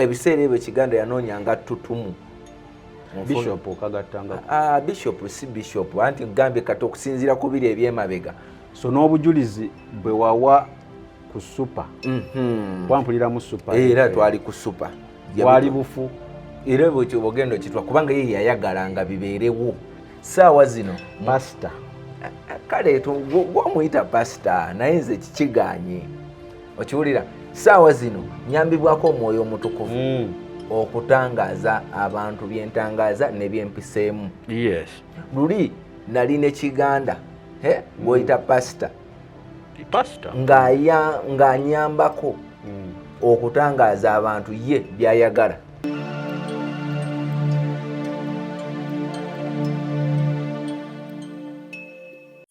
ebiseera ebyo Kiganda yanoonyanga ttutumu Bishop okagattanga Bishop si Bishop anti gambye kati okusinziira ku biri ebyemabega so n'obujulizi bwe wawa ku super wampulira mu super era twali ku super wali bufu era bwekyo bogendo kitwa kubanga ye yayagalanga bibeerewo saawa zino pastor kale gwamuyita pastor naye nze kikiganye okiwulira saawa zino nyambibwako omwoyo omutukuvu okutangaaza abantu byentangaaza ne byempiseemu yes luli nali ne Kiganda gw'oyita pastor ng'anyambako okutangaaza abantu ye byayagala.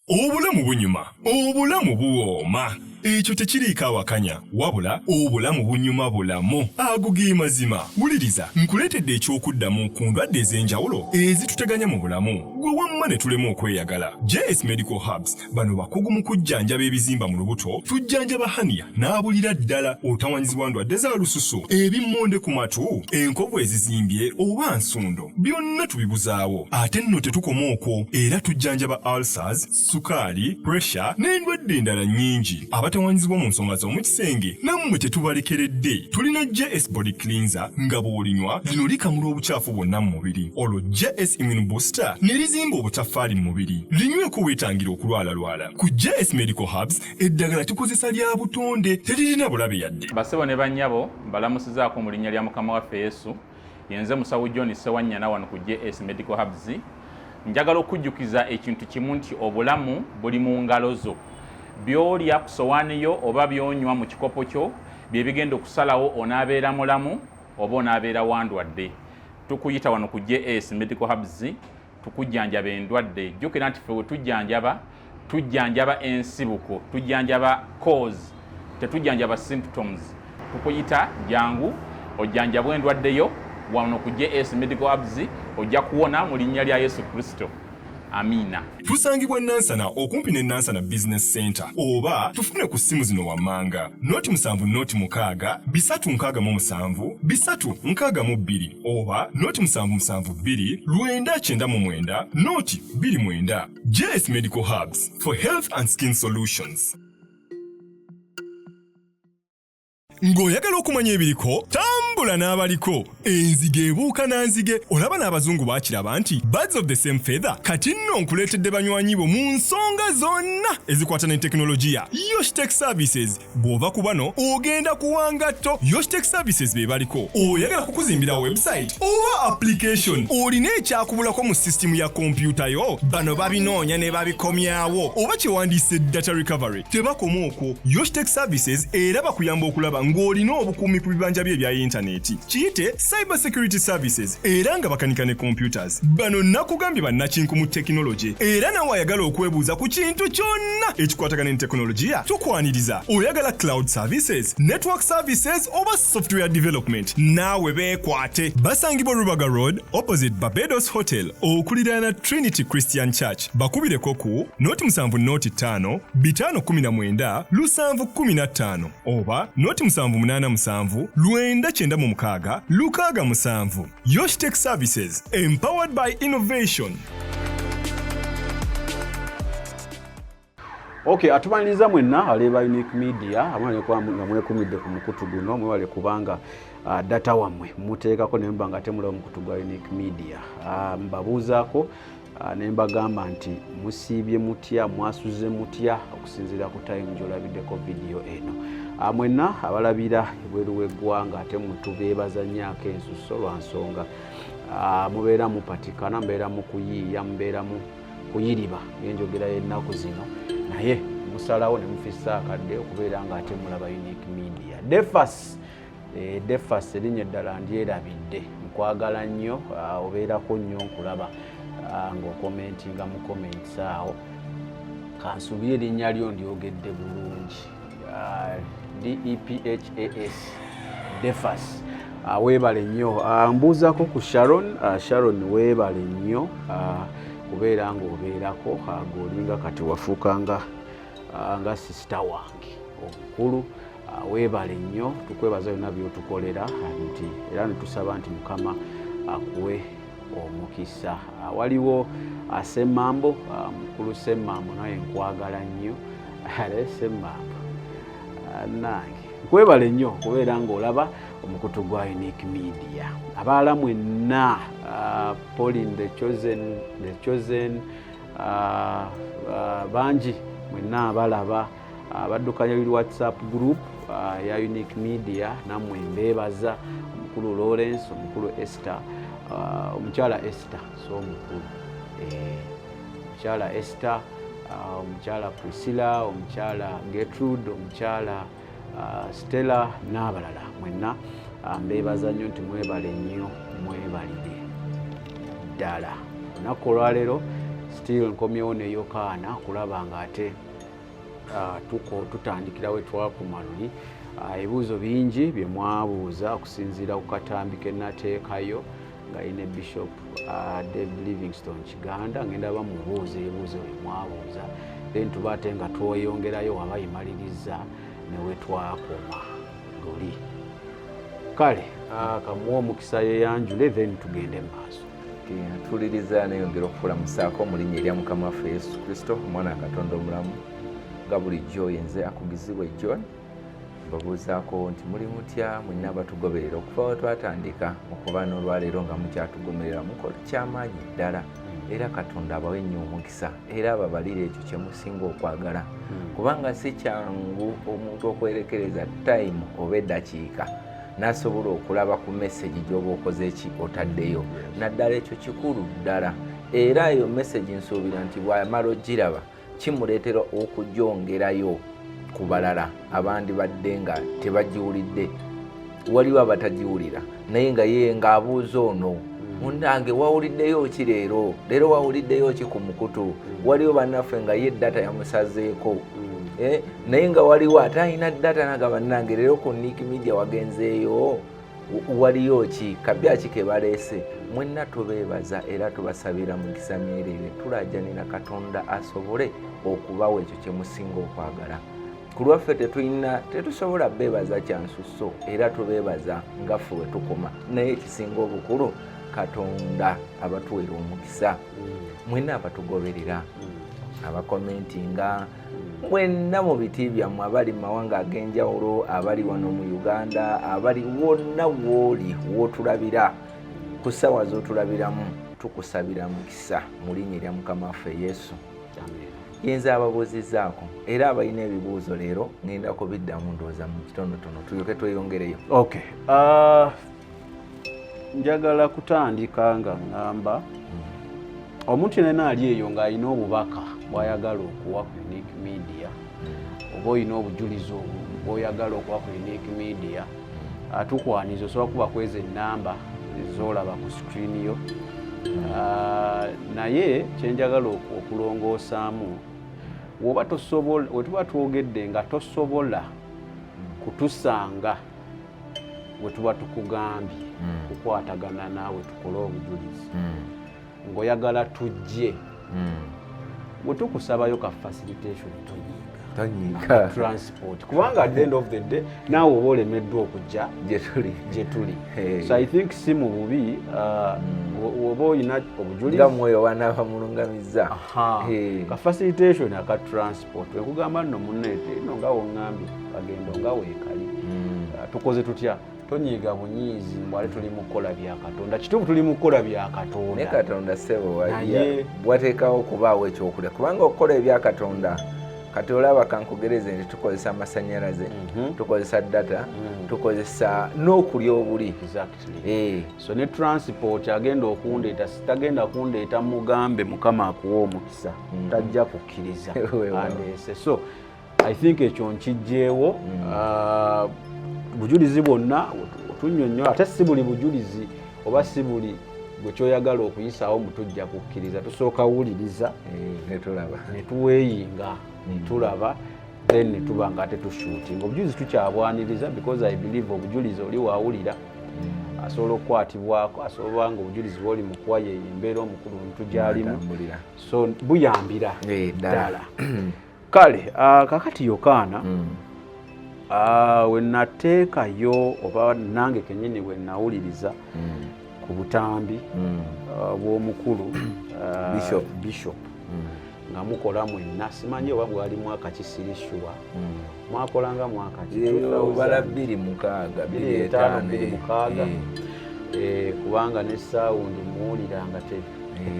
Obulamu bunyuma, obulamu buwooma. Ekyo tekiriiko awakanya wabula obulamu bunyuma bulamu agugi mazima. Wuliriza nkuleetedde ekyokuddamu ku ndwadde ez'enjawulo ezituteganya mu bulamu gwe wamma ne tulemu okweyagala. JS Medical Hubs bano bakugu mu kujjanjaba ebizimba mu lubuto, tujjanjaba hania n'abulira ddala otawanyizibwa ndwadde za lususu, ebimmonde ku matu, enkovu ezizimbye oba nsundo, byonna tubibuzaawo. Ate nno tetukoma okwo, era tujjanjaba ulcers, sukaali, pressure n'endwadde endala nnyingi. Abatawanyizibwa mu nsonga z'omukisenge nammwe tetubalekeredde. Tulina JS Body Cleanser nga bw'olinywa lino likamula obucaafu bwonna mu mubiri. Olwo JS Immune Booster ne lizimba obutaffaali mu mubiri. Linyweko weetangira okulwalalwala. Ku JS Medical Hubs eddagala tukozesa lya butonde teririna bulabe yadde. Basebo ne bannyabo mbalamusizaako mu linnya lya Mukama waffe Yesu. Yenze Musawo John Sewanyana wano ku JS Medical Hubs. Njagala okujjukiza ekintu kimu nti obulamu buli mu ngalo zo. Byolya ku sowaani yo oba byonywa mu kikopo kyo bye bigenda okusalawo onaabeera mulamu oba onaabeera wandwadde. Tukuyita wano ku JS Medical Hubs tukujjanjaba endwadde. Jjukira nti ffe we tujjanjaba ensibuko, tujjanjaba cause, tetujjanjaba symptoms. Tukuyita jangu ojjanjabwa endwadde yo wano ku JS Medical Hubs ojja kuwona mu linnya lya Yesu Kristo. Amina. Tusangibwa Nansana okumpi ne Nansana Business Center oba tufune ku simu zino wammanga noti 7 bisatu nkaga mu 7 bisatu nkaga mu 2 oba noti 772 lwenda chenda mu mwenda noti 29. JS Medical Hubs for health and skin solutions. Ng'oyagala okumanya ebiriko tambula n'abaliko enzige ebuuka nanzige olaba n'abazungu baakiraba nti birds of the same feather kati nno nkuleetedde banywanyi bo mu nsonga zonna ezikwata ne tekinologiya. Yoshtech Services bw'ova ku bano ogenda kuwangatto. Yoshtech Services be baliko oyagala kukuzimbira website oba application olina ekyakubulako mu system ya kompyuta yo bano babinoonya ne babikomyawo oba kyewandiise data recovery tebakoma okwo. Yoshtech Services era bakuyamba okulaba ng'olina obukuumi ku bibanja bye ebya intaneti. Kiyite Cyber Security Services era nga bakanika ne computers. Bano nakugambye bannakinku mu tekinologi era nawe ayagala okwebuuza ku kintu kyonna ekikwatagana ne tekinologiya tukwaniriza. Oyagala cloud services, network services oba software development naawe beekwate. Basangibwa Rubaga Road opposite Barbados Hotel okuliraana Trinity Christian Church. Bakubireko ku noti 7 519 715 oba noti 787 996 67. Yoshtech Services, empowered by innovation. Okay, atumaliriza mwenna aleba Unique Media amanye kwa mwekumidde ku mukutu guno mwewale kubanga data wamwe muteekako ne mbanga temula mukutu gwa Unique Media. Mbabuuzaako ne mbagamba nti musiibye mutya mwasuze mutya okusinziira ku time gy'olabiddeko video eno. Mwenna abalabira ebweru w'eggwanga ate mutubeebaza nnyaako ensuso lwa nsonga mubeera mupatikana, mubeera mu kuyiiya, mubeera mu kuyiriba ng'enjogera y'ennaku zino, naye musalawo ne mufissa akadde okubeera nga ate mulaba Unique Media. Defas erinnya eddala ndyerabidde, nkwagala nnyo, obeerako nnyo nkulaba ng'okomentinga mu comments awo. Kansubire erinnya lyo ndyogedde bulungi. DEPHAS Defas. Weebale nnyo. Mbuuzako ku Sharon. Sharon weebale nnyo kubeera ng'obeerako ng'olinga kati wafuukanga nga sisita wange omukulu. Weebale nnyo, tukwebaza byonna by'otukolera nti era ne tusaba nti Mukama akuwe omukisa. Waliwo Semmambo, mukulu Semmambo, naye nkwagala nnyo. Semmambo nange nkwebale nnyo okubeera ng'olaba omukutu gwa Unique Media. Abalala mwenna, Pauline the Chosen, bangi mwenna abalaba abaddukanya luli WhatsApp group ya Unique Media, nammwe mbeebaza. Omukulu Lawrence, omukulu Esther, omukyala Esther so omukulu, omukyala Esther, omukyala Priscilla, omukyala Gertrude, omukyala Stella n'abalala mwenna mbeebaza nnyo nti mwebale nnyo, mwebalire ddala. Olunaku olwaleero still nkomyewo ne Yokaana okulaba nga ate tutandikira we twakuma luli. Ebibuuzo bingi bye mwabuuza okusinziira ku katambi ke nateekayo nga yine Bishop David Livingstone Kiganda. Ngenda bamubuuza ebibuuzo bye mwabuuza, then tuba ate nga tweyongerayo wabayimaliriza ne we twakoma luli. Kale kamuwa omukisa yeyanjule, then tugende maaso. Tuliriza neyongera okukulamusaako mu linnya erya Mukama waffe Yesu Kristo, omwana wa Katonda omulamu. Nga bulijjo yenze akugizibwa John babuuzaako nti muli mutya mwenna abatugoberera okuva we twatandika okuba n'olwaleero nga mukyatugomerera mukola kyamaanyi ddala, era Katonda abawe nnyo omukisa era ababalire ekyo kye musinga okwagala, kubanga si kyangu omuntu okwerekereza time oba eddakiika n'asobola okulaba ku message gy'oba okoze eki otaddeyo. Naddala ekyo kikulu ddala, era eyo message nsuubira nti bw'amala ogiraba kimuleetera okugyongerayo ku balala abandi badde nga tebagiwulidde. Waliwo abatagiwulira naye nga ye ng'abuuza ono, munange wawuliddeyo ki leero wawuliddeyo ki ku mukutu? Waliwo bannaffe nga ye data yamusazeeko, naye nga waliwo ate alina data naga bannange leero ku Unique Media wagenzeeyo, waliyo ki? Kabyaki ke baleese? Mwenna tubeebaza era tubasabira mukisa myereere, tulajjanira Katonda asobole okubawa ekyo kye musinga okwagala. Ku lwaffe tetusobola beebaza kyansusso, era tubeebaza nga ffe we tukoma, naye ekisinga obukulu Katonda abatuwera omukisa. Mwenna abatugoberera, abakomentinga, mwenna mu biti byammwe, abali mu mawanga ag'enjawulo, abali wano mu Uganda, abali wonna w'oli w'otulabira ku ssaawa z'otulabiramu, tukusabira mukisa mu linnya erya Mukama waffe Yesu. Yenza ababuuzizzaako era abalina ebibuuzo leero ngenda kubiddamu ndowooza mu kitonotono tulyoke tweyongereyo. Okay. Njagala kutandika nga ngamba omuntu yenna ali eyo ng'alina obubaka bw'ayagala okuwa ku Unique Media, oba olina obujulizi bw'oyagala okuwa ku Unique Media, atukwaniza osobola kuba kweza ennamba z'olaba ku screen yo. Naye kyenjagala okulongoosaamu, we tuba twogedde nga tosobola kutusanga we tuba tukugambye kukwatagana naawe tukole obujulizi, ng'oyagala tujje, bwe tukusabayo ka facilitation tonyiga transport, kubanga at the end of the day naawe oba olemeddwa okujja gye tuli. So I think si mu bubi oba olina obujulizi nga mwoyo wanaaba mulungamizza ka facilitation aka transport, wekugamba nno munneete ino nga woŋŋambye bagendo nga weekali, tukoze tutya? Tonyiga bunyiizi mbwale tuli mu kukola bya Katonda. Kituufu tuli mu kukola bya Katonda, ne Katonda ssebo bwateekawo okubaawo ekyokulya, kubanga okukola ebya Katonda kati olaba kankugereze nti tukozesa amasannyalaze, tukozesa data, tukozesa n'okulya obuli. Exactly. So ne transport agenda okundeeta, sitagenda kundeeta mugambe Mukama akuwa omukisa, tajja kukkiriza andeese. So I think ekyo nkijjeewo. Bujulizi bwonna otunnyonnyola, ate si buli bujulizi oba si buli gwe kyoyagala okuyisaawo mutujja kukkiriza. Tusooka wuliriza ne tuweeyinga ne tulaba, then ne tuba nga ate tushuutinga. Obujulizi tukyabwaniriza because I believe obujulizi oli waawulira asobola okukwatibwako, asobola nga obujulizi bwoli mu kuwa ye embeera omukulu ntujalimu, so buyambira ddala. kale kakati Yokaana we nateekayo oba nange kenyini we nawuliriza ku butambi bw'omukulu Bishop nga mukola mwenna simanyi oba bwali mwaka kisirishuwa mwakolanga mwaka bala 2006 kubanga ne sound muwuliranga te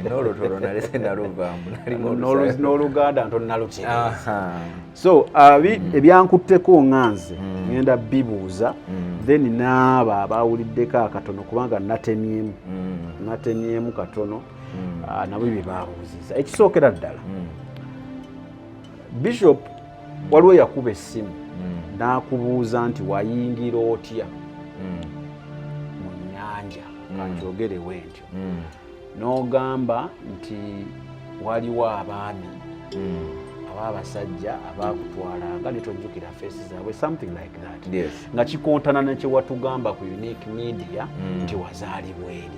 n'olutolo nalese naluvaamu n'oluganda ntonalutye so ebyankutteko nganze ngenda bibuuza then naabo abawuliddeko akatono kubanga natemyemu katono nabo bye babuuziza ekisookera ddala Bishop waliwo yakuba essimu n'akubuuza nti wayingira otya mu nnyanja kankyogere bwentyo n'ogamba nti waliwo abaami ab'abasajja abaakutwalanga ne tojjukira feesi zaabwe something like that nga kikontana ne kye watugamba ku Unique Media nti wazaalibwa eri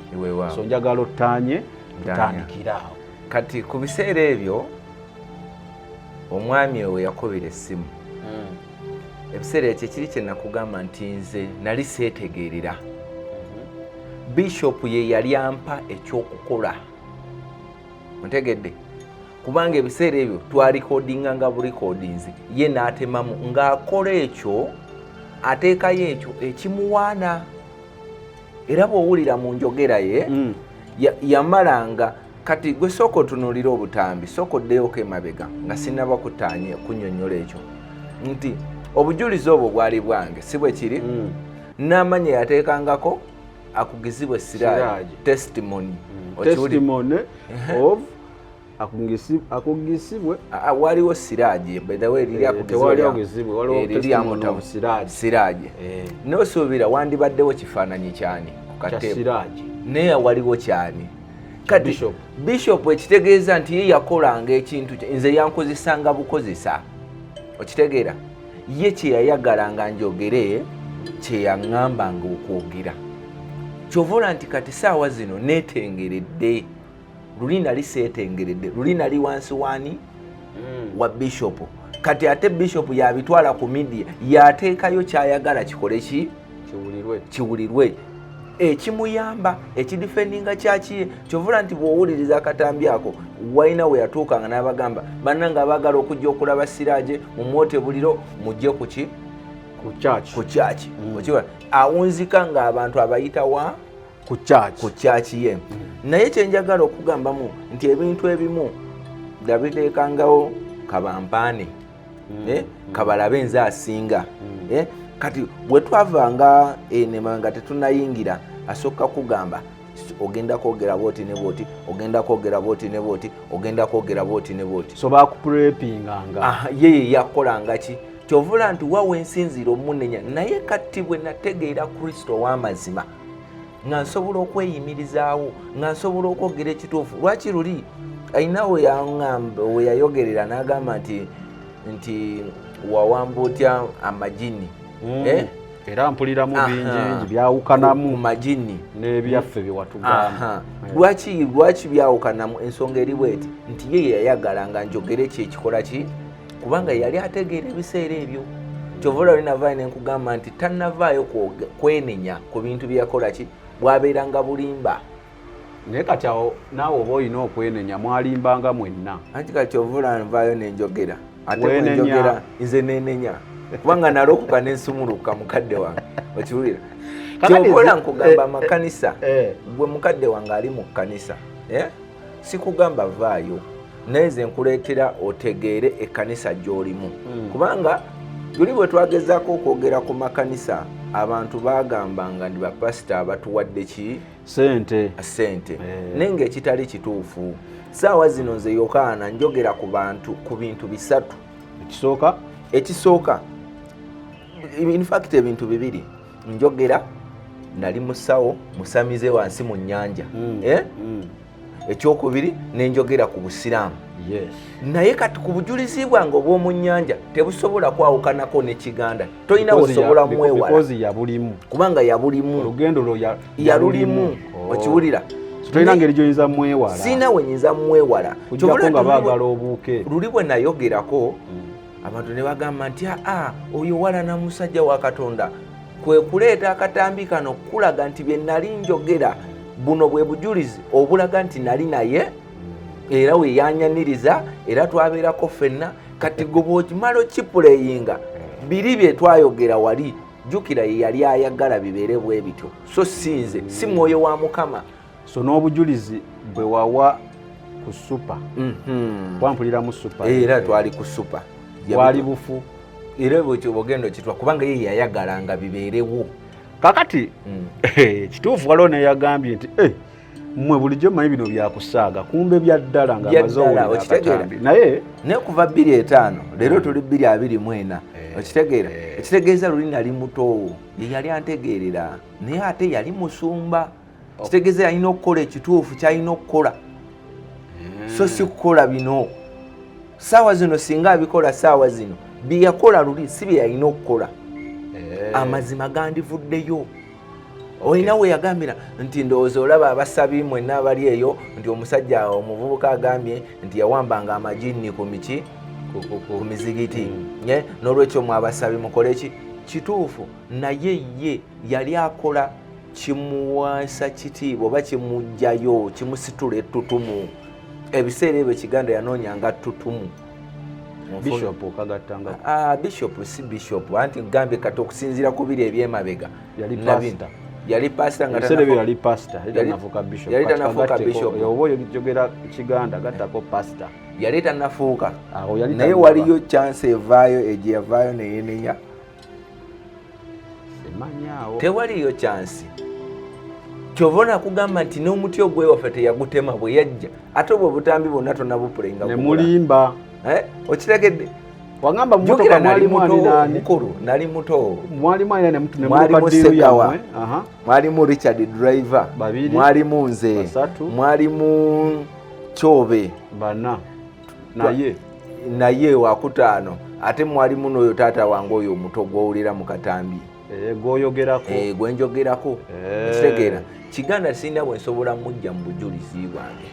so njagala ottaanye tutandikiraawo kati ku biseera ebyo omwami oyo yakubira essimu ebiseera ekyo kiri kye nakugamba nti nze nali seetegeerera Bishop ye yali ampa ekyokukola ontegedde kubanga ebiseera ebyo twalikodinganga bulikodinzi ye n'atemamu ng'akola ekyo ateekayo ekyo ekimuwaana era bw'owulira mu njogera ye yamalanga kati gwe sooka otunuulira obutambi sooka oddeyooko emabega nga sinnaba kunnyonnyola ekyo nti obujulizi obwo bwali bwange si bwe kiri n'amanya yateekangako akugizibwa siraaji testimony of akugisibwe waliwo siraaji bedawe eriri akugizibwa siraaji n'osuubira wandibaddewo kifaananyi kyani ku kateebu naye waliwo kyani kati Bishop ekitegeeza nti ye yakolanga ekintu nze yankozesanga bukozesa okitegeera ye kye yayagalanga njogere kye yaŋŋambanga okwogera kyovula nti kati saawa zino neetengeredde luli nali seetengeredde luli nali wansi wani wa Bishop kati ate Bishop yabitwala ku media yateekayo kyayagala kikole ki kiwulirwe ekimuyamba ekidifendinga kyaki kyovula nti bw'owuliriza akatambi ako walina we yatuukanga n'abagamba bannanga abaagala okujja okulaba siraaje mumwote buliro mujje ku kyaki awunzika ng'abantu abayitawa ku kyaki ye naye kyenjagala okugambamu nti ebintu ebimu dabiteekangawo kabampaane kabalabe nze asinga kati bwe twavanga enema nga tetunayingira asooka kugamba ogenda kwogera bwoti ne bwoti ogenda kwogera bwoti ne bwoti ogenda kwogera bwoti ne bwoti so bakuprepinganga ye yakolanga ki kyovula nti wawe ensinziira omunenya naye kati bwe nategeera Kristo w'amazima nga nsobola okweyimirizaawo nga nsobola okwogera ekituufu lwaki luli ayina we yayogerera n'agamba nti wawambutya amajini era mpuliramu bingi byawukanamu majini n'ebyaffe byewatugamba lwaki byawukanamu ensonga eri bweti nti ye yayagalanga njogere kyekikola ki kubanga yali ategeera ebiseera ebyo kyovula olinavaayo nenkugamba nti tannavaayo kwenenya ku bintu byeyakola ki bwabeeranga bulimba naye kati awo naawe oba olina okwenenya mwalimbanga mwenna anti kati kyovula nvaayo nenjogera ate bwenjogera nze nenenya kubanga nalokuka nensumuluka mukadde wange okiwulira kyokola nkugamba amakanisa gwe mukadde wange ali mu kkanisa sikugamba vaayo naye ze nkuleetera otegeere ekkanisa gy'olimu kubanga tuli bwe twagezaako okwogera ku makanisa abantu baagambanga ndi bapasita abatuwadde ki sente naye ng'ekitali kituufu saawa zino nze Yokaana njogera ku bintu bisatu ekisooka in fact ebintu bibiri njogera nali musawo musamize wansi mu nnyanja ekyokubiri nenjogera ku busiraamu naye kati ku bujulizi bwange obw'omu nnyanja tebusobola kwawukanako n'ekiganda tolina osobola mwewala kubanga yabulimu yalulimu okiwulira tolina ngeri gyoyinza mwewala sina wenyinza mwewala kujjako nga baagala obuuke luli bwe nayogerako abantu ne bagamba nti oyo wala na musajja wa Katonda kwe kuleeta akatambi kano kulaga nti bye nali njogera buno bwe bujulizi obulaga nti nali naye era we yanyaniriza era twabeerako ffenna kati gwe bw'okimala okipuleyinga biri bye twayogera wali jjukira ye yali ayagala bibeere bwe bityo so sinze si mwoyo wa Mukama so n'obujulizi bwe wawa ku supa wampulira mu supa era twali ku supa wali bufu era bwekyo bogendo kitwa kubanga ye yayagalanga bibeerewo kakati kituufu waliwo neyagambye nti mmwe bulijjo manyi bino byakusaaga kumbe byaddala nga amazoowuliraakatambi naye kuva 2:5 leero tuli 2:24 okitegeera ekitegeeza luli nali muto ye yali antegeerera naye ate yali musumba kitegeeza yalina okukola ekituufu kyalina okukola so si kukola bino saawa zino singa abikola saawa zino byeyakola luli si bye yalina okukola amazima gandivuddeyo olina we yagambira nti ndowooza olaba abasabi mwenna abali eyo nti omusajja omuvubuka agambye nti yawambanga amajini ku miki ku mizigiti n'olwekyo mwe abasabi mukole ki kituufu naye ye yali akola kimuwasa kitiibwa oba kimugjayo kimusitula ettutumu ebiseera ebyo Kiganda yanoonyanga ttutumu Bishop okagattanga Bishop si Bishop anti ngambye kati okusinziira ku biri ebyemabega yali pastor nga yali pastor yali tanafuuka bishop oba oyogera Kiganda gattako pastor yali tanafuuka naye waliyo chance evaayo egyeyavaayo neyenenya semanyaawo tewaliyo chance kyovona kugamba nti n'omuti ogwe waffe teyagutema bwe yajja ate obwo obutambi bwonna tonabupulenga ne mulimba okitegedde wangamba mmotoka mwalimu ani mukulu nali muto mwalimu ani ne mwalimu Segawa mwalimu Richard Driver mwalimu nze mwalimu Chobe bana naye wakutaano ate mwalimu n'oyo taata wange oyo omuto gw'owulira mu katambi gwoyogerako gwenjogerako kitegeera Kiganda sinda bwe nsobola mujja mu bujulizi bwange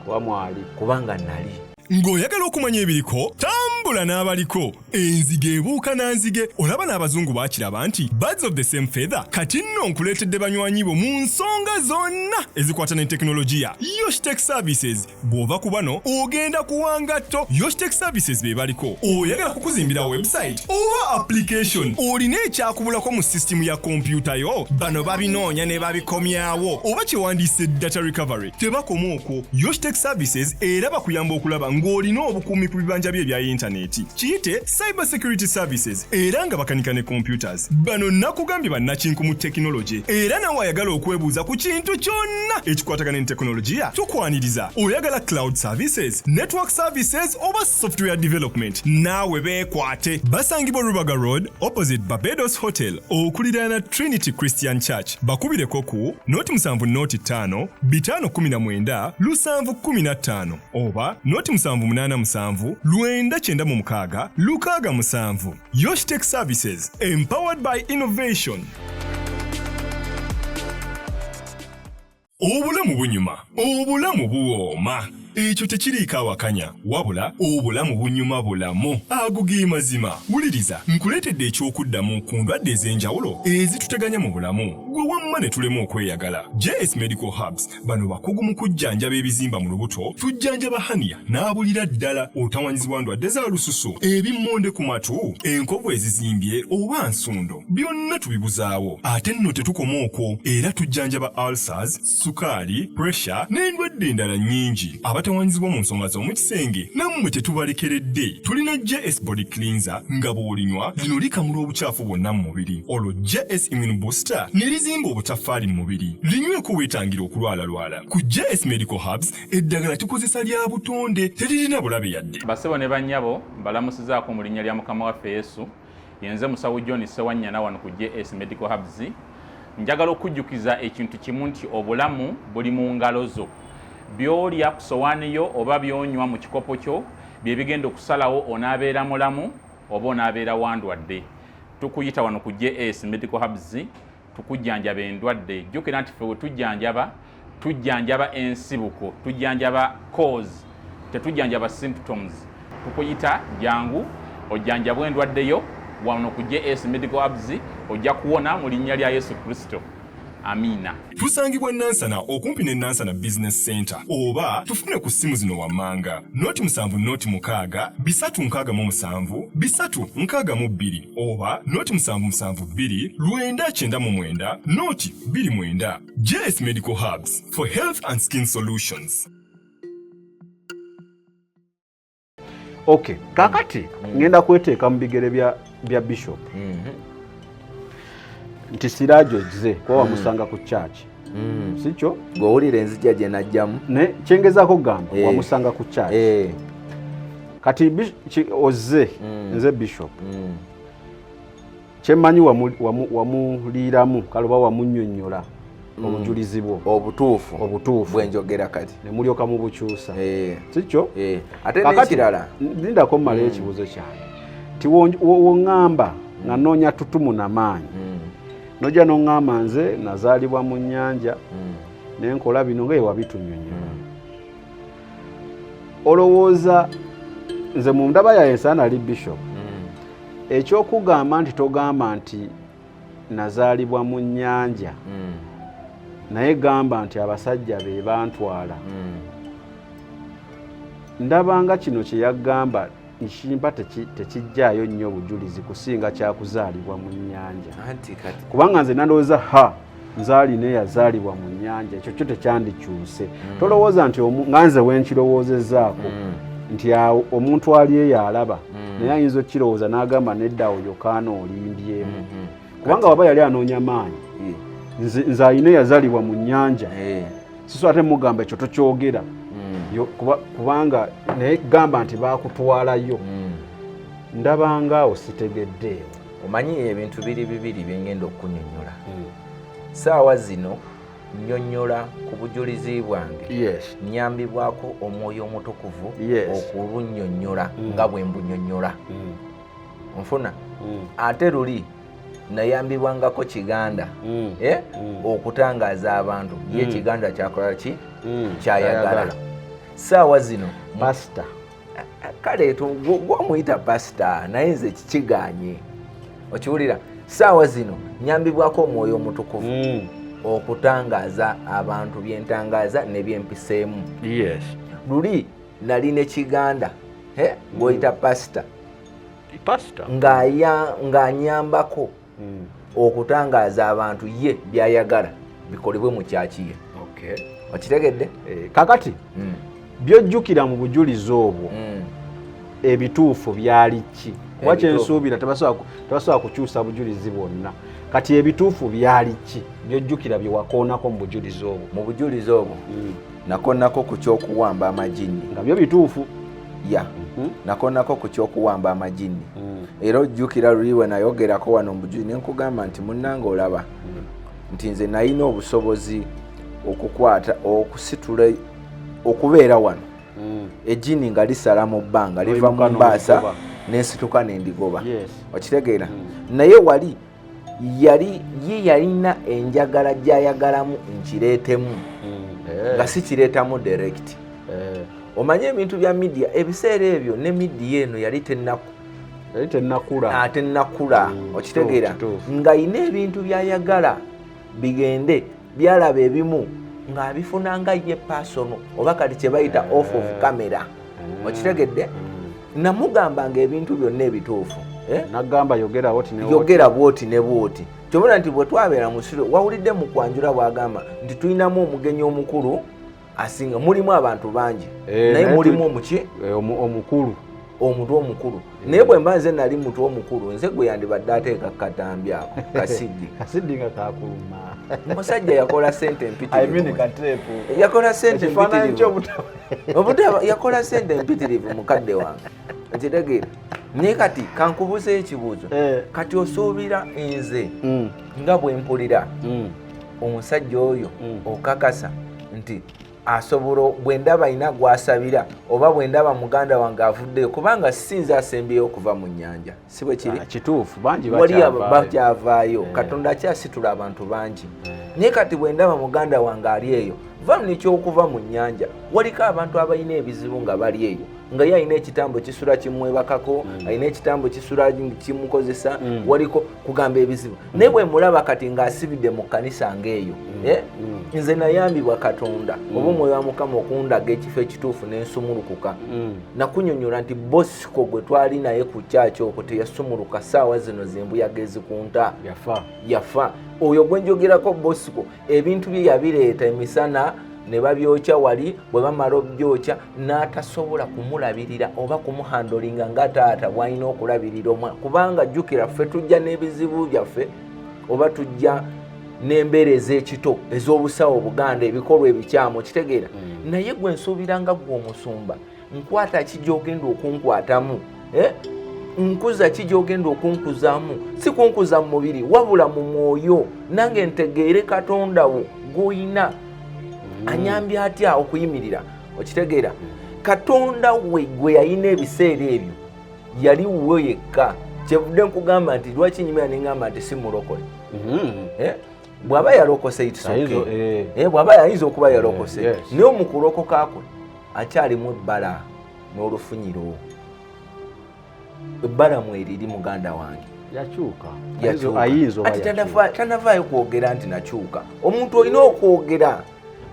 wamwali kubanga nali ng'oyagala okumanya ebiriko tambula n'abaliko enzige ebuuka na nzige olaba n'abazungu baakiraba nti birds of the same feather kati nno nkuleetedde banywanyi bo mu nsonga zonna ezikwata ne tekinologiya Yoshtech Services bw'ova ku bano ogenda kuwangatto Yoshtech Services be baliko oyagala kukuzimbira website oba application olina ekyakubulako mu sisitimu ya kompyuta yo bano babinoonya ne babikomyawo oba kyewandiise data recovery tebakoma okwo Yoshtech Services era bakuyamba okulaba ng'olina obukuumi ku bibanja bye ebya intaneti kiyite cyber security services era nga bakanika ne computers bano nakugambye bannakinku mu tekinologi era nawe ayagala okwebuuza ku kintu kyonna ekikwatagana ne tekinologiya tukwaniriza oyagala cloud services network services oba software development naawe beekwate basangibwa Rubaga Road opposite Barbados Hotel okuliraana Trinity Christian Church bakubireko ku noti 7 noti 5 519 715 oba noti 787 996 667 Yoshtech Services empowered by innovation. Obulamu bunyuma, obulamu buwooma. Ekyo tekiriiko awakanya wabula obulamu bunyuma bulamu agugi mazima wuliriza nkuleetedde ekyokuddamu ku ndwadde ez'enjawulo ezituteganya mu bulamu gwe wamma ne tulema okweyagala. JS Medical Hubs bano bakugu mu kujjanjaba ebizimba mu lubuto tujjanjaba hania n'abulira ddala otawanyizibwa ndwadde za lususu ebimmonde ku matu enkovu ezizimbye oba nsundo byonna tubibuzaawo ate nno tetukoma okwo era tujjanjaba ulcers sukaali pressure n'endwadde endala nnyingi abatawanyizibwa mu nsonga z'omu kisenge nammwe tetubalekeredde tulina JS Body Cleanser nga bw'olinywa lino likamula obukyafu bwonna mu mubiri olwo JS Immune Booster ne lizimba obutafaali mu mubiri linyweko weetangira okulwalalwala ku JS Medical Hubs eddagala tukozesa lya butonde teririna bulabe yadde. Basebo ne bannyabo mbalamusizaako mu linnya lya Mukama waffe Yesu yenze musawo John Sewanyana wano ku JS Medical Hubs njagala okujjukiza ekintu kimu nti obulamu buli mu ngalo zo byolya ku sowaani yo oba byonywa mu kikopo kyo bye bigenda okusalawo onaabeera mulamu oba onaabeera wandwadde. Tukuyita wano ku JS Medical Hubs tukujjanjaba endwadde jjukira nti ffe we tujjanjaba tujjanjaba ensibuko, tujjanjaba cause, tetujjanjaba symptoms. Tukuyita jangu ojjanjabwe endwaddeyo wano ku JS Medical Hubs, ojja kuwona mu linnya lya Yesu Kristo. Amina. Tusangibwa Nansana okumpi ne Nansana Business Center oba tufune ku simu zino wammanga noti 7 bisatu nkaga mu 7 bisatu nkaga mu 2 oba noti 772 9 noti 29. JS Medical Hubs for health and skin solutions. Okay, kakati ngenda kweteeka mu bigere bya Bishop. Nti Siraajo Ozze kwa wamusanga ku church. Sicho? Gwowulira enzija gye najjamu. Ne kyengezaako gamba wamusanga ku church. Kati Ozze nze Bishop. Kyemmanyi wamuliiramu kaloba wamunnyonnyola obujulizi bwo obutuufu bwenjogera kati ne mulyoka mu bukyusa. Sicho? Ate n'ekirala ndindako mmala ekibuuzo kyange ti woŋŋamba nga noonya tutumu n'amaanyi nojja n'oŋŋamba nze nazaalibwa mu nnyanja naye nkola bino nga ewabitunnyonnyola. Olowooza nze mu ndaba yaye nsaana ali Bishop ekyokugamba nti togamba nti nazaalibwa mu nnyanja naye gamba nti abasajja be bantwala. Ndabanga kino kye yagamba nkimpa tekijjaayo nnyo obujulizi kusinga kyakuzaalibwa mu nnyanja. Kubanga nze nalowooza nzaali naye yazaalibwa mu nnyanja, ekyo kyo tekyandikyuse. Tolowooza nti nga nze wenkirowoozezaako nti omuntu ali eyo alaba naye ayinza okukirowooza n'agamba nedda oyo kaana olimbyemu. Kubanga waba yali anoonya maanyi nze alina yazaalibwa mu nnyanja siso ate mugamba ekyo tokyogera kubanga naye gamba nti bakutwalayo. Ndabanga ositegeddeewo. Omanyi ebintu bibiri byengenda okunyonnyola. Saawa zino nnyonnyola ku bujulizi bwange nnyambibwako omwoyo omutukuvu okulunnyonnyola nga bwe mbunnyonnyola. Nfuna ate luli nayambibwangako Kiganda okutangaaza abantu ye Kiganda kyakola ki kyayagala. Saawa zino pastor kale gwamuyita pastor naye nze kikiganye okiwulira. Saawa zino nyambibwako omwoyo omutukuvu okutangaaza abantu byentangaaza ne byempiseemu. Luli nali ne Kiganda gw'oyita pastor ng'anyambako okutangaaza abantu ye byayagala bikolebwe mu kyakiye. Okitegedde? Kakati byojjukira mu bujulizi obwo ebituufu byali ki? Kuba kyensuubira tebasobola kukyusa bujulizi bwonna. Kati ebituufu byali ki byojjukira bye wakoonako mu bujulizi obwo? Mu bujulizi obwo nakoonako ku kyokuwamba amajini nga byo bituufu. Nakoonako ku kyokuwamba amajini. Era ojjukira luli we nayogerako wano mu bujulizi ne nkugamba nti munnange olaba nti nze nalina obusobozi okukwata okusitula okubeera wano ejjini nga lisala mu bbanga liva mu mbaasa n'ensituka n'endigoba. Okitegeera? Naye wali yalina enjagala gy'ayagalamu nkireetemu nga si kireetamu direct. Omanye ebintu bya media ebiseera ebyo ne media eno yali tennakula. Okitegeera? Nga yina ebintu by'ayagala bigende byalaba ebimu ng'abifuna nga ye personal oba kati kye bayita off of camera. Okitegedde? Namugambanga ebintu byonna ebituufu. Nagamba yogera bwoti ne bwoti. Kyobona nti bwe twabeera mu siro wawulidde mu kwanjula bwagamba nti tulinamu omugenyi omukulu asinga mulimu abantu bangi naye mulimu omukulu omuntu omukulu. Naye bwe mba nze nali muntu omukulu nze gwe yandibadde ateeka katambi ako Kasidi nga kakuluma. Omusajja yakola sente empitirivu. Yakola sente empitirivu mukadde wange. Okitegeera? Naye kati kankubuze ekibuuzo. Kati osuubira nze nga bwe mpulira omusajja oyo okakasa nti asobola bwendaba ina gwasabira oba bwendaba muganda wange avuddeyo kubanga sinza asembyeyo okuva mu nnyanja si bwe kiri kituufu bangi wali bakyavaayo katonda akyasitula abantu bangi naye kati bwendaba muganda wange ali eyo vamu ekyokuva mu nnyanja waliko abantu abalina ebizibu nga bali eyo nga ye alina ekitambo kisula kimwebakako alina ekitambo kisula kimukozesa waliko kugamba ebizibu naye bwe mulaba kati ng'asibidde mu kkanisa ng'eyo nze nayambibwa katonda oba omwoyo wa mukama okundaga ekifo ekituufu n'ensumulukuka nakunyonyola nti Bosco gwe twali naye ku kyaki okwo teyasumuluka saawa zino zimbuyaga ezikunta yafa oyo gwe njogerako Bosco ebintu bye yabireeta emisana ne babyokya wali bwe bamala obyokya n'atasobola kumulabirira oba kumuhandolinga nga taata bw'alina okulabirira omwana kubanga jjukira ffe tujja n'ebizibu byaffe oba tujja n'embeera ez'ekito ez'obusawo Buganda ebikolwa ebikyamu kitegeera naye gwe nsuubiranga gwe omusumba nkwata ki gy'ogenda okunkwatamu nkuza ki gy'ogenda okunkuzaamu si kunkuza mu mubiri wabula mu mwoyo nange ntegeere Katonda wo gw'oyina anyambye atya okuyimirira okitegeera Katonda we gwe yalina ebiseera ebyo yali wuwe yekka kyevudde nkugamba nti lwaki nyimira neŋŋamba nti si mulokole bw'aba yalokose itisoke bw'aba yayinza okuba yalokose naye omukulokoka kwe akyalimu ebbala n'olufunyiro ebbala mweriri muganda wange yakyuka tanavaayo kwogera nti nakyuka omuntu olina okwogera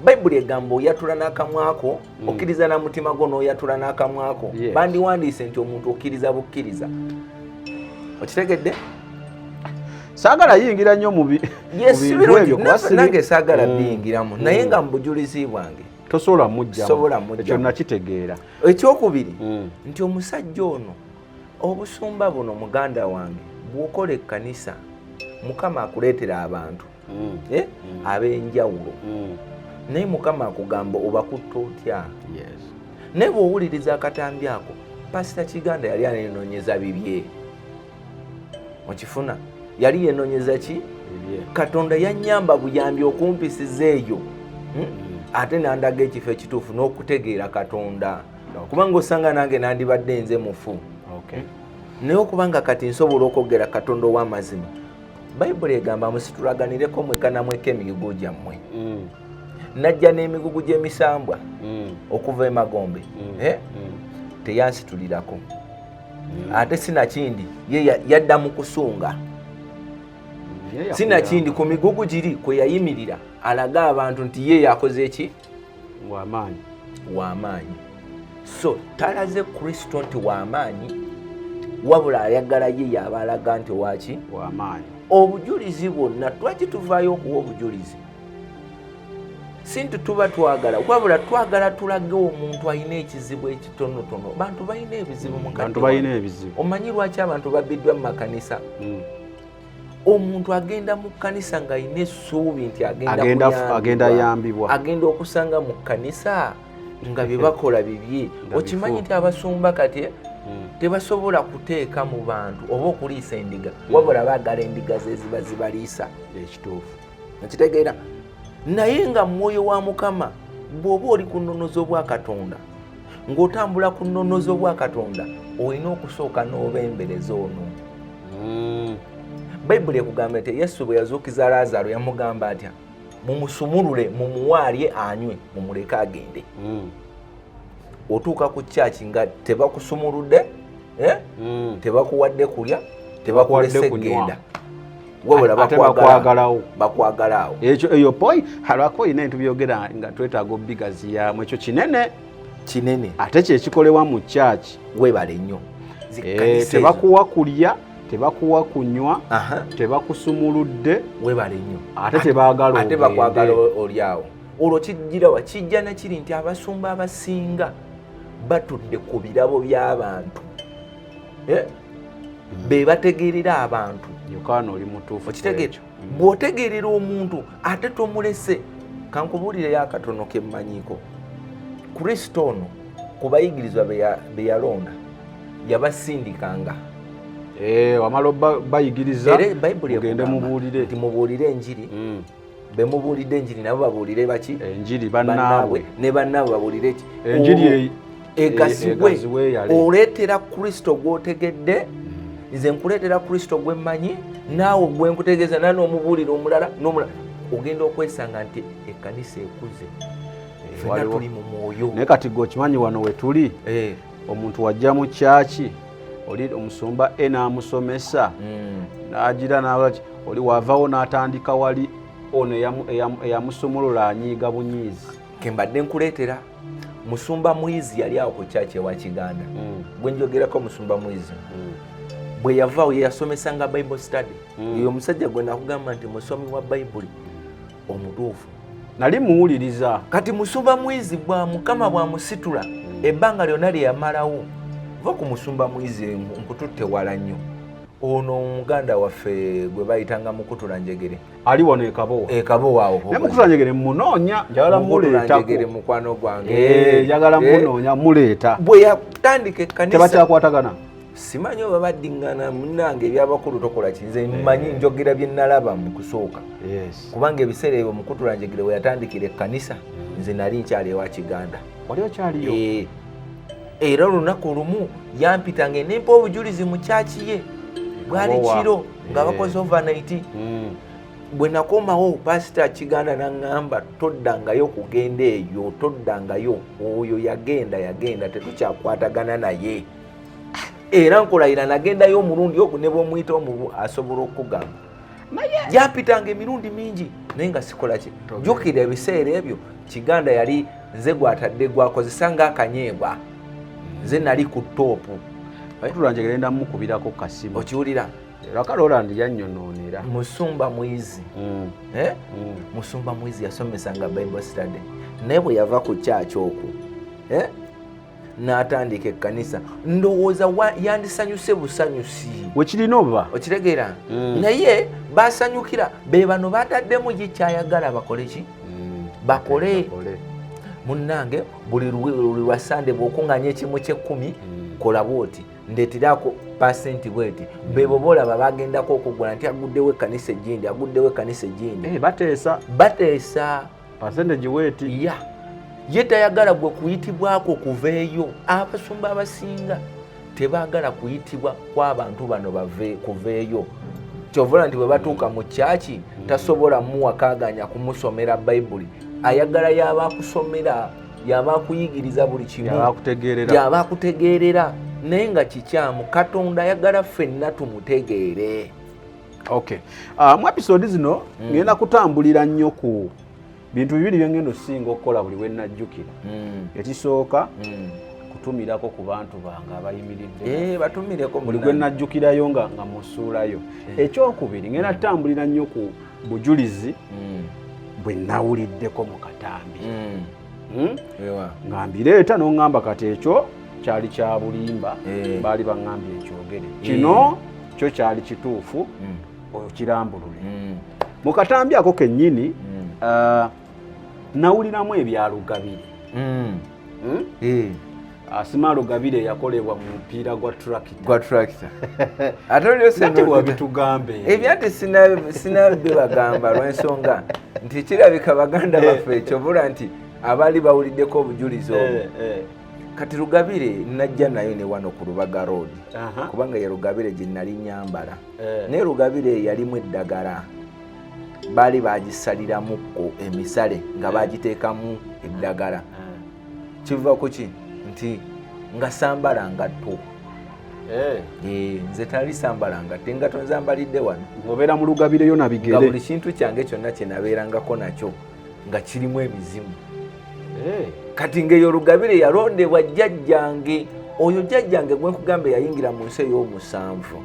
Bayibuli egamba oyatula n'akamwako okkiriza na mutima gwo n'oyatula n'akamwako bandiwandiise nti omuntu okkiriza bukkiriza okitegedde saagala yingira nnyo mu bintu ebyo nange saagala biyingiramu naye nga mu bujulizi bwange tosobola mujjamu ekyo nakitegeera ekyokubiri nti omusajja ono obusumba buno muganda wange bw'okola ekkanisa Mukama akuleetera abantu ab'enjawulo naye Mukama akugamba obakutta otya naye bw'owuliriza akatambi ako Pasita Kiganda yali anenoonyeza bibye okifuna yali yenoonyeza ki Katonda yannyamba buyambi okumpisiza eyo ate nandaga ekifo ekituufu n'okutegeera Katonda kubanga osanga nange nandibadde nze mufu naye okubanga kati nsobola okwogera Katonda ow'amazima Bayibuli egamba musitulaganireko mwekanamweko emigugu gyammwe najja n'emigugu gy'emisambwa okuva emagombe teyansitulirako ate sinakindi ye yadda mu kusunga sinakindi ku migugu giri kwe yayimirira alaga abantu nti ye yakoze eki w'amaanyi so talaze Kristo nti w'amaanyi wabula ayagala ye yaba alaga nti waki w'amaanyi obujulizi bwonna twaki tuvaayo okuwa obujulizi sintu tuba twagala wabula twagala tulage omuntu alina ekizibu ekitonotono bantu balina ebizibu omanyi lwaki abantu babbiddwa mu makanisa omuntu agenda mu kkanisa ng'alina essuubi nti agenda yambibwa agenda okusanga mu kkanisa nga bye bakola bibye okimanyi nti abasumba kati tebasobola kuteeka mu bantu oba okuliisa endiga wabula baagala endiga ze ziba zibaliisa ekituufu nakitegeera naye nga mwoyo wa Mukama bw'oba oli ku nnonozo bwa Katonda ng'otambula ku nnonozo bwa Katonda olina okusooka n'obembereza ono Bayibuli ekugamba nti Yesu bwe yazuukiza Laazaalo yamugamba atya mumusumulule mumuwaalye anywe mumuleke agende otuuka ku kyaki nga tebakusumuludde tebakuwadde kulya tebakulese genda wabula bakwagalawo eyo point halwako ina bintu byogera nga twetaaga obigaziyamu ekyo kinene ate kyekikolebwa mu kyaki webale nnyo tebakuwa kulya tebakuwa kunywa tebakusumuludde webale nnyo ate tebakwagala olyawo olwo kijjirawa kijja nakiri nti abasumba abasinga batudde ku birabo by'abantu be bategeerera abantu Yokaana oli mutuufu okitegeera bw'otegeerera omuntu ate tomulese kankubuulireyo akatono ke mmanyiiko Kristo ono ku bayigirizwa be yalonda yabasindikanga wamala bayigiriza Bayibuli ogende mubuulire nti mubuulire enjiri bemubuulidde enjiri nabo babuulire baki enjiri bannaabwe ne bannaabwe babuulire ki enjiri egazibwe oleetera Kristo gw'otegedde nze nkuleetera Kristo gwe mmanyi naawe gwe nkutegeeza nani omubuulira omulala n'omulala ogenda okwesanga nti ekkanisa ekuze fenna tuli mu mwoyo naye kati gwe okimanyi wano we tuli omuntu wajja mu kyaki oli omusumba n'amusomesa n'agira n'abaki oli wavaawo n'atandika wali ono eyamusomolola anyiiga bunyiizi kembadde nkuleetera musumba mwizi yali awo ku kyaki ewa Kiganda gwe njogerako musumba mwizi bwe yavaawo yeyasomesanga Bible study eyo omusajja gwe nakugamba nti musomi wa Bayibuli omutuufu nali muwuliriza kati musumba mwizi Mukama bwamusitula ebbanga lyonna lye yamalawo va ku musumba mwizi nkututte wala nnyo ono omuganda waffe gwe bayitanga Mukutula Njegere ali wano ekabowa awo ne Mukutula Njegere munoonya njagala muleetako Njegere mukwano gwange njagala munoonya muleeta bwe yatandika ekkanisa tebakyakwatagana simanyi oba baddiŋŋana munnange ebyabakulu tokola kinze mmanyi njogera bye nalaba mu kusooka kubanga ebiseera ebyo Mukutula Njegere we yatandikira ekkanisa nze nali nkyali ewa Kiganda wali okyaliyo era olunaku lumu yampitanga nempa obujulizi mu kyaki ye bwali kiro nga bakoze overnight bwe nakomawo pasita Kiganda n'aŋŋamba toddangayo kugenda eyo toddangayo oyo yagenda tetukyakwatagana naye era nkolayira nagendayo omulundi ogwo ne bwomuyita omubu asobola okugamba yapitanga emirundi mingi naye nga sikola ki jjukira ebiseera ebyo Kiganda yali nze gwatadde gwakozesa ng'akanyeebwa nze nali ku toopu Mukutula Njegere enda mukubirako kasimu okiwulira Roland yanyonoonera musumba mwizi musumba mwizi yasomesanga Bible study naye bwe yava ku kyaki okwo n'atandika ekkanisa ndowooza yandisanyuse busanyusi wekirina oba okitegeera naye basanyukira be bano bataddemu ye kyayagala bakole ki bakole munnange buli lwa Sande bw'okuŋŋaanya ekimu ky'ekkumi kola bwoti ndeeterako pasenti bweti bebo bolaba bagendako okugula nti aguddewo ekkanisa egindi bateesa percentage weti ye tayagala gwe kuyitibwako kuveeyo abasumba abasinga tebaagala kuyitibwa kw'abantu bano kuveeyo kyovola nti bwe batuuka mu kyaki tasobola muwakaganya kumusomera Bayibuli ayagala yabakusomera yabakuyigiriza buli kimu yabakutegeerera naye nga kikyamu Katonda ayagala ffenna tumutegeere mu episode zino ngenda kutambulira nnyo ku bintu bibiri byengendo singa okukola buli we najjukira ekisooka kutumirako ku bantu bange abayimiridde batumireko buli gwe najjukirayo nga musuulayo ekyokubiri ngenda tutambulira nnyo ku bujulizi bwe nawuliddeko mu katambi nga mbireeta n'oŋŋamba kati ekyo kyali kya bulimba baali baŋŋambye ekyogere kino kyo kyali kituufu okirambulule mu katambi ako kennyini nawuliramu ebya Lugabire asima Lugabire yakolebwa mu mupiira gwa tractor ate wabitugambe ebyati sinabbe bagamba lw'ensonga nti kirabika baganda baffe ekyobula nti abaali bawuliddeko obujulizi obwo kati Lugabire najja nayo ne wano ku Lubaga Road kubanga ye Lugabire gye nali nyambala naye Lugabire yalimu eddagala baali bagisaliramuko emisale nga bagiteekamu eddagala kiva ku ki nti nga sambala ngatto nze tali sambala ngatto engatto nzambalidde wano ngobeera mu Lugabire yo nabigere nga buli kintu kyange kyonna kye nabeerangako nakyo nga kirimu ebizimu kati ng'eyo Lugabire yalondebwa jjajjange oyo jjajjange gwe nkugamba yayingira mu nsi ey'omusanvu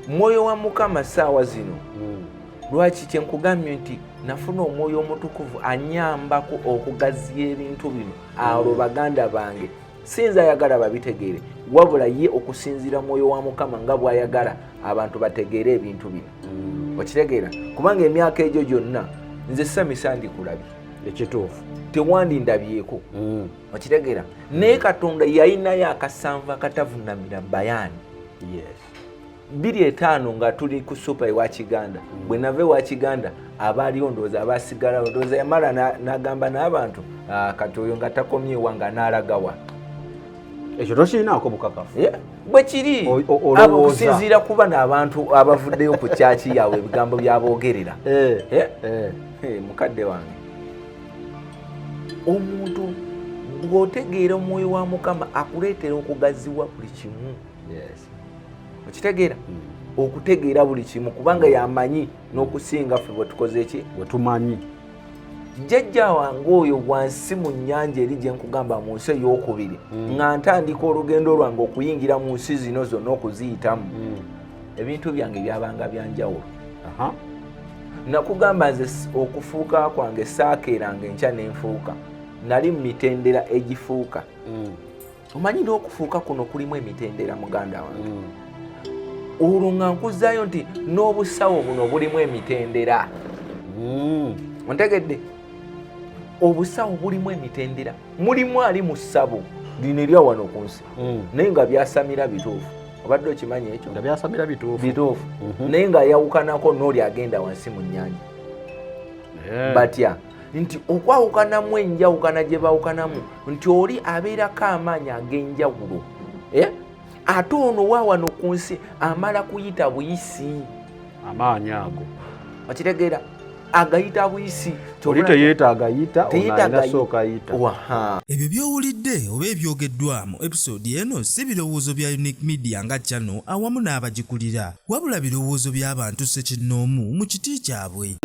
mwoyo wa Mukama ssaawa zino lwaki kye nkugambye nti nafuna omwoyo omutukuvu anyambako okugaziya ebintu bino abo baganda bange sinza ayagala babitegeere wabula ye okusinziira mwoyo wa Mukama nga bw'ayagala abantu bategeere ebintu bino okitegeera kubanga emyaka egyo gyonna nze samisa ndikulabye ekituufu tewandindabyeko okitegeera naye Katonda yalinayo akasanvu akatavunamira bayani 2:5 nga tuli ku super ewa Kiganda bwe nave wa Kiganda abaaliyo ndowooza abasigala ndowooza yamala n'agamba n'abantu kati oyo nga takomye wanga n'alagawa ekyo tokiinaako bukakafu bwe kiri okusinziira kuba n'abantu abavuddeyo ku kyaki yaabwe ebigambo byaboogerera mukadde wange omuntu bw'otegeera omwoyo wa Mukama akuleetera okugaziwa buli kimu okitegeera okutegeera buli kimu kubanga yamanyi n'okusinga ffe bwe tukoze eki bwe tumanyi jjajja wange oyo wansi mu nnyanja eri gye nkugamba mu nsi ey'okubiri nga ntandika olugendo lwange okuyingira mu nsi zino zonna okuziyitamu ebintu byange byabanga byanjawulo nakugamba nze okufuuka kwange saakeeranga enkya n'enfuuka nali mu mitendera egifuuka omanyi n'okufuuka kuno kulimu emitendera muganda wange olwo nga nkuzaayo nti n'obusawo buno bulimu emitendera ontegedde obusawo bulimu emitendera mulimu ali mu ssabo lino erya wano ku nsi naye nga byasamira bituufu obadde okimanyi ekyo nga byasamira bituufu naye nga yawukanako n'oli agenda wansi mu nnyanja batya nti okwawukanamu enjawukana gye bawukanamu nti oli abeerako amaanyi ag'enjawulo ate ono wa wano ku nsi amala kuyita buyisi amaanyi ago okitegeera agayita buyisi oli teyeetaaga yita onaalina sooka yita ebyo by'owulidde oba ebyogeddwa mu episode eno si birowoozo bya Unique Media nga channel awamu n'abagikulira wabula birowoozo by'abantu ssekinnoomu mu kiti kyabwe.